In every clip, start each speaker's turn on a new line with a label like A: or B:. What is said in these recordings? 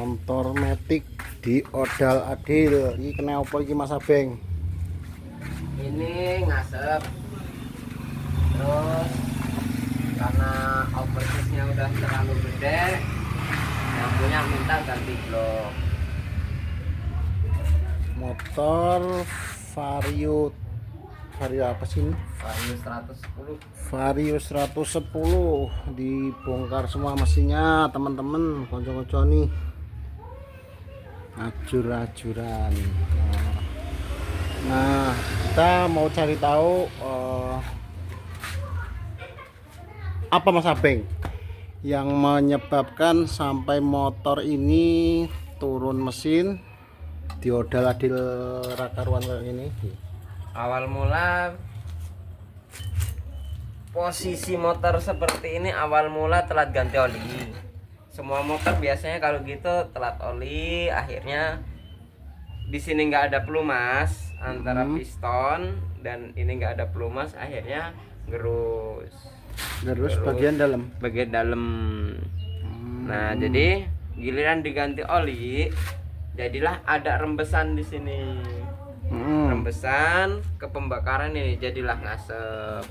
A: Motor metik di Odal Adil. Ini kena apa iki Mas Abeng?
B: Ini ngasep, terus karena oversiznya udah terlalu gede, yang punya minta ganti blok.
A: Motor Vario apa sih ini?
B: Vario 110.
A: Vario 110 dibongkar semua mesinnya teman-teman, konco-konco nih ajur-ajuran. Nah, kita mau cari tahu apa Mas Abeng yang menyebabkan sampai motor ini turun mesin di Odal Adil Rakaruan kayak ini.
B: Awal mula posisi motor seperti ini, awal mula telat ganti oli. Semua motor biasanya kalau gitu telat oli, akhirnya di sini nggak ada pelumas antara piston dan ini nggak ada pelumas, akhirnya gerus
A: Bagian dalam.
B: Nah, jadi giliran diganti oli, jadilah ada rembesan di sini. Rembesan ke pembakaran ini, jadilah ngasep.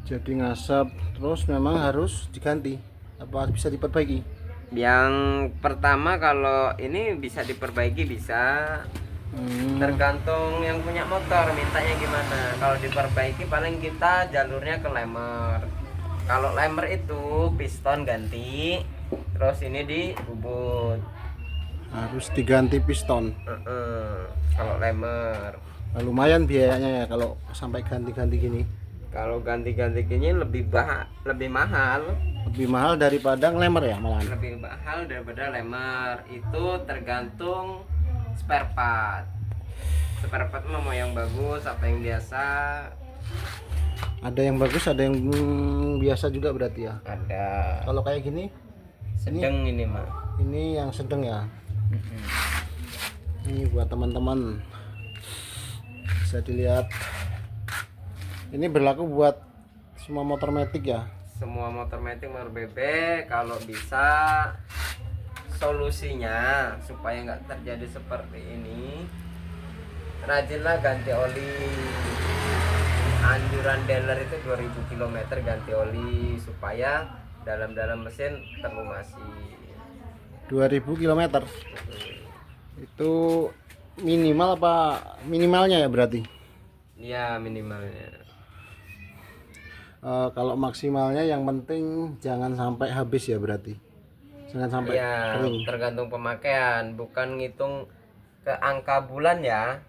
A: Jadi ngasap, terus memang harus diganti. Apa bisa diperbaiki?
B: Yang pertama, kalau ini bisa diperbaiki, bisa. Tergantung yang punya motor mintanya gimana. Kalau diperbaiki paling kita jalurnya ke lemer. Kalau lemer itu piston ganti, terus ini di bubut.
A: Harus diganti piston.
B: Kalau lemer.
A: Nah, lumayan biayanya ya kalau sampai ganti-ganti gini.
B: Kalau ganti-ganti gini lebih mahal.
A: Lebih mahal daripada lemer ya malahan.
B: Lebih mahal daripada lemer. Itu tergantung spare part. Spare part mau yang bagus apa yang biasa.
A: Ada yang bagus, ada yang biasa juga berarti ya.
B: Ada.
A: Kalau kayak gini,
B: Sedang ini mah.
A: ini yang sedang ya. Ini buat teman-teman bisa dilihat. Ini berlaku buat semua motor metik ya.
B: Semua motor metik, motor bebek, kalau bisa solusinya supaya nggak terjadi seperti ini, rajinlah ganti oli. Anjuran dealer itu 2000 km ganti oli supaya dalam mesin terlumasi.
A: 2000 km. Itu minimal apa minimalnya ya berarti?
B: Iya, minimalnya.
A: Kalau maksimalnya yang penting jangan sampai habis ya berarti. Jangan sampai
B: Ya,
A: kering.
B: tergantung pemakaian, bukan ngitung ke angka bulan ya.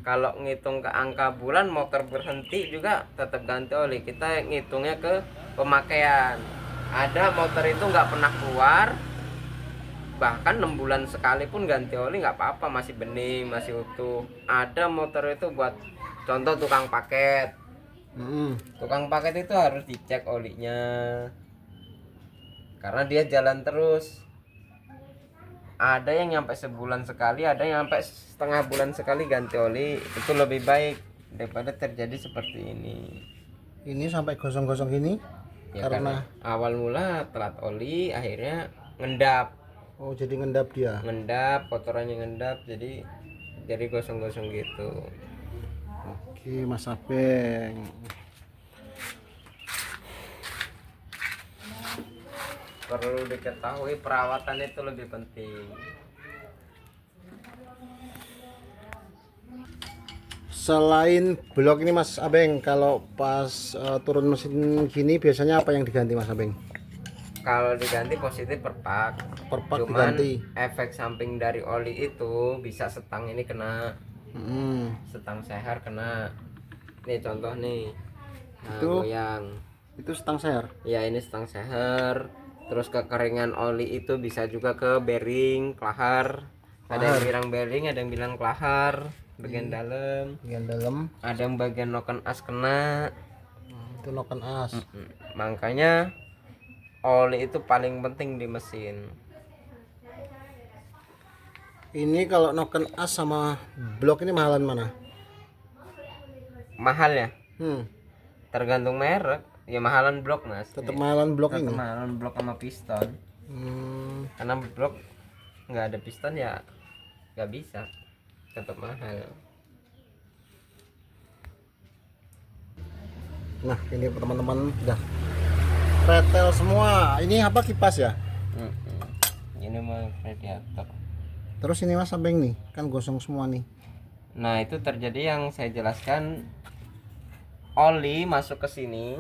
B: Kalau ngitung ke angka bulan, motor berhenti juga tetap ganti oli. Kita ngitungnya ke pemakaian. Ada motor itu nggak pernah keluar, bahkan 6 bulan sekali pun ganti oli nggak apa-apa, masih bening, masih utuh. Ada motor itu buat contoh tukang paket. Tukang paket itu harus dicek olinya karena dia jalan terus. Ada yang nyampe sebulan sekali, ada yang sampai setengah bulan sekali ganti oli. Itu lebih baik daripada terjadi seperti ini.
A: Ini sampai gosong-gosong gini
B: Ya,
A: karena
B: awal mula telat oli, akhirnya ngendap.
A: oh jadi ngendap dia.
B: Ngendap, kotorannya ngendap, jadi gosong-gosong gitu.
A: Oke Mas Abeng.
B: Perlu diketahui perawatan itu lebih penting.
A: Selain blok ini Mas Abeng, kalau pas turun mesin gini biasanya apa yang diganti Mas Abeng?
B: Kalau diganti positif perpak.
A: Perpak
B: Cuman
A: diganti.
B: efek samping dari oli itu bisa setang ini kena. Setang seher kena. Nih contoh nih. Nah,
A: Itu
B: goyang.
A: Itu stang seher.
B: Ya, ini setang seher. Terus kekeringan oli itu bisa juga ke bearing, kelahar. Ada yang bilang bearing, ada yang bilang kelahar, bagian dalam.
A: Bagian dalam.
B: Ada yang bagian noken as kena.
A: Itu noken as.
B: Makanya oli itu paling penting di mesin.
A: Ini kalau noken as sama blok ini mahalan mana?
B: Mahal ya?
A: Tergantung
B: Merek. Ya mahalan blok, Mas.
A: Tetap mahalan blok
B: Tetap
A: ini.
B: mahalan blok sama piston. Karena blok nggak ada piston ya nggak bisa, tetap mahal.
A: Nah ini teman-teman udah pretel semua. Ini apa, kipas ya?
B: Ini mah radiator.
A: Terus ini mas samping nih kan gosong semua nih.
B: Nah itu terjadi yang saya jelaskan, oli masuk ke sini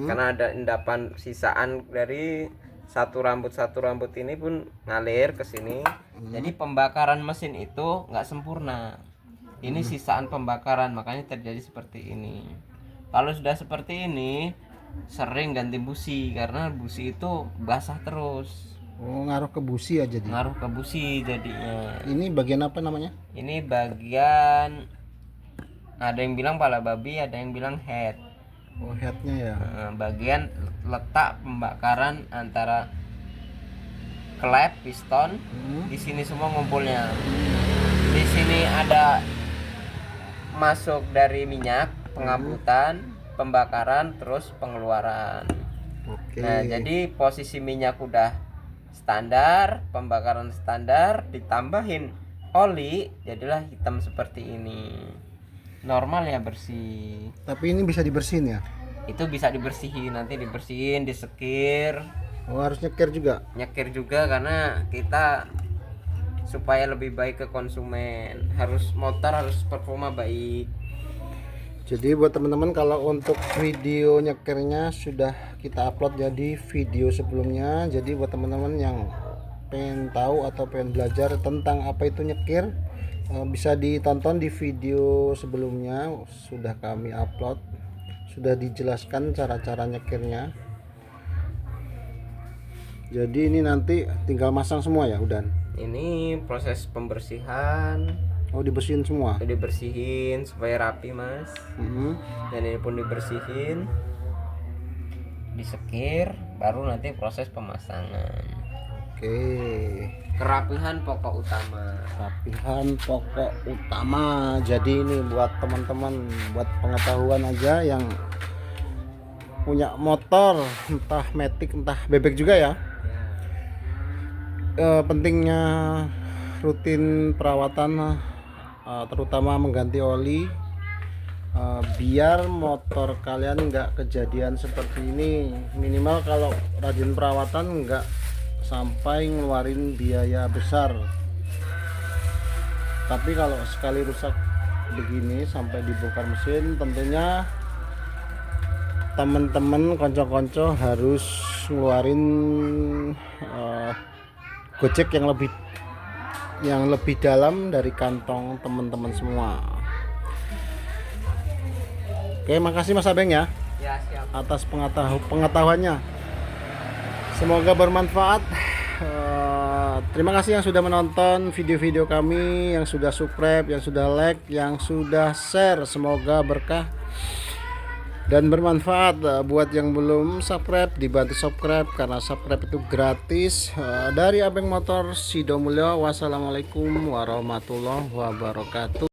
B: karena ada endapan sisaan dari satu rambut ini pun ngalir ke sini. Jadi pembakaran mesin itu nggak sempurna. Ini sisaan pembakaran, makanya terjadi seperti ini. Kalau sudah seperti ini sering ganti busi karena busi itu basah terus.
A: Oh ngaruh ke busi ya jadi.
B: Ngaruh ke busi jadinya.
A: Ini bagian apa namanya?
B: Ini bagian, ada yang bilang pala babi, ada yang bilang head.
A: Oh headnya ya.
B: Bagian letak pembakaran antara klep piston. Di sini semua ngumpulnya. Di sini ada masuk dari minyak, pengambutan, pembakaran, terus pengeluaran.
A: Oke.
B: Nah jadi posisi minyak udah standar, pembakaran standar, ditambahin oli, jadilah hitam seperti ini. Normal ya, bersih.
A: Tapi ini bisa dibersihin ya?
B: Itu bisa dibersihin, nanti dibersihin, disekir.
A: Oh harus nyeker juga?
B: Nyekir juga karena kita supaya lebih baik ke konsumen, harus motor harus performa baik.
A: Jadi buat teman-teman, kalau untuk video nyekernya sudah kita upload jadi video sebelumnya. Jadi buat teman-teman yang pengen tahu atau pengen belajar tentang apa itu nyekir, bisa ditonton di video sebelumnya, sudah kami upload, sudah dijelaskan cara-cara nyekirnya. Jadi ini nanti tinggal masang semua ya udan.
B: Ini proses pembersihan.
A: Oh dibersihin semua?
B: Dibersihin supaya rapi mas. Dan ini pun dibersihin, disekir, baru nanti proses pemasangan.
A: Oke.
B: Kerapihan pokok utama.
A: Kerapihan pokok utama. Jadi ini buat teman-teman, buat pengetahuan aja yang punya motor, entah matic entah bebek juga ya. Pentingnya rutin perawatan, terutama mengganti oli, biar motor kalian nggak kejadian seperti ini. Minimal kalau rajin perawatan nggak sampai ngeluarin biaya besar. Tapi kalau sekali rusak begini sampai dibongkar mesin, tentunya teman-teman konco-konco harus ngeluarin gojek yang lebih dalam dari kantong teman-teman semua. Oke, makasih Mas Abeng ya,
B: Siap.
A: atas pengetahuannya. Semoga bermanfaat. Terima kasih yang sudah menonton video-video kami, yang sudah subscribe, yang sudah like, yang sudah share. Semoga berkah dan bermanfaat. Buat yang belum subscribe, dibantu subscribe karena subscribe itu gratis. Dari Abeng Motor Sidomulyo, wassalamualaikum warahmatullahi wabarakatuh.